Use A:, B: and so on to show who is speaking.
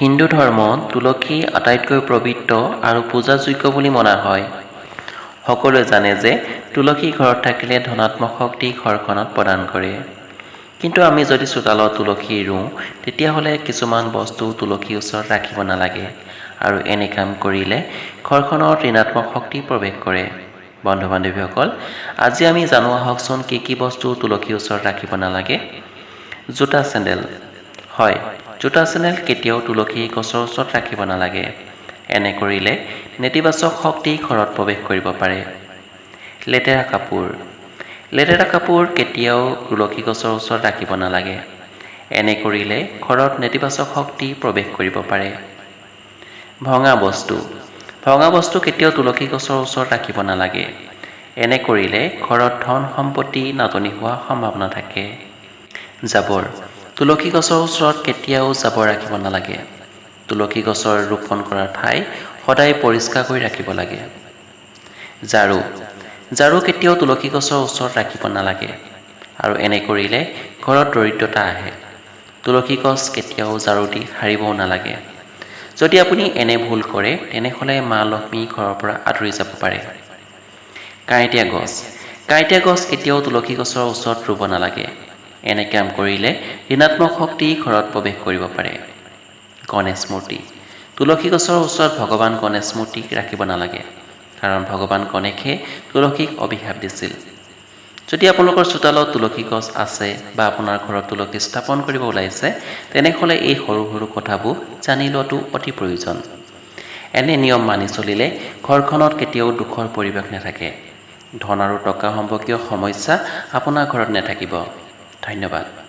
A: হিন্দু ধৰ্মত তুলসী আটাইতকৈ পবিত্ৰ আৰু পূজাযোগ্য বুলি মনা হয়। সকলোৱে জানে যে তুলসী ঘৰত থাকিলে ধনাত্মক শক্তি ঘৰখনত প্ৰদান কৰে। কিন্তু আমি যদি চোতালত তুলসী ৰুওঁ তেতিয়াহ'লে কিছুমান বস্তু তুলসীৰ ওচৰত ৰাখিব নালাগে আৰু এনে কাম কৰিলে ঘৰখনত ঋণাত্মক শক্তি প্ৰৱেশ কৰে। বন্ধু-বান্ধৱীসকল, আজি আমি জানো আহকচোন কি বস্তু তুলসীৰ ওচৰত ৰাখিব নালাগে। জোতা চেণ্ডেল। হয়, জোতা চেণ্ডেল কেতিয়াও তুলসী গছৰ ওচৰত ৰাখিব নালাগে। এনে কৰিলে নেতিবাচক শক্তি ঘৰত প্ৰৱেশ কৰিব পাৰে। লেতেৰা কাপোৰ। লেতেৰা কাপোৰ কেতিয়াও তুলসী গছৰ ওচৰত ৰাখিব নালাগে। এনে কৰিলে ঘৰত নেতিবাচক শক্তি প্ৰৱেশ কৰিব পাৰে। ভঙা বস্তু। ভঙা বস্তু কেতিয়াও তুলসী গছৰ ওচৰত ৰাখিব নালাগে। এনে কৰিলে ঘৰত ধন সম্পত্তি নাটনি হোৱাৰ সম্ভাৱনা থাকে। জাবৰ। তুলসী গছৰ ওচৰত কেতিয়াও জাবৰ ৰাখিব নালাগে। তুলসী গছৰ ৰোপণ কৰা ঠাই সদায় পৰিষ্কাৰ কৰি ৰাখিব লাগে। ঝাৰু। ঝাৰু কেতিয়াও তুলসী গছৰ ওচৰত ৰাখিব নালাগে আৰু এনে কৰিলে ঘৰত দৰিদ্ৰতা আহে। তুলসী গছ কেতিয়াও ঝাৰু দি সাৰিবও নালাগে। যদি আপুনি এনে ভুল কৰে তেনেহ'লে মা লক্ষ্মী ঘৰৰ পৰা আঁতৰি যাব পাৰে। কাঁইটীয়া গছ। কাঁইটীয়া গছ কেতিয়াও তুলসী গছৰ ওচৰত ৰুব নালাগে। এনে কাম কৰিলে ঋণাত্মক শক্তি ঘৰত প্ৰৱেশ কৰিব পাৰে। গণেশ মূৰ্তি। তুলসী গছৰ ওচৰত ভগৱান গণেশ মূৰ্তি ৰাখিব নালাগে, কাৰণ ভগৱান গণেশে তুলসীক অভিশাপ দিছিল। যদি আপোনালোকৰ চোতালত তুলসী গছ আছে বা আপোনাৰ ঘৰত তুলসী স্থাপন কৰিব ওলাইছে, তেনেহ'লে এই সৰু সৰু কথাবোৰ জানি লোৱাটো অতি প্ৰয়োজন। এনে নিয়ম মানি চলিলে ঘৰখনত কেতিয়াও দুখৰ পৰিৱেশ নাথাকে। ধন আৰু টকা সম্পৰ্কীয় সমস্যা আপোনাৰ ঘৰত নাথাকিব। ধন্যবাদ।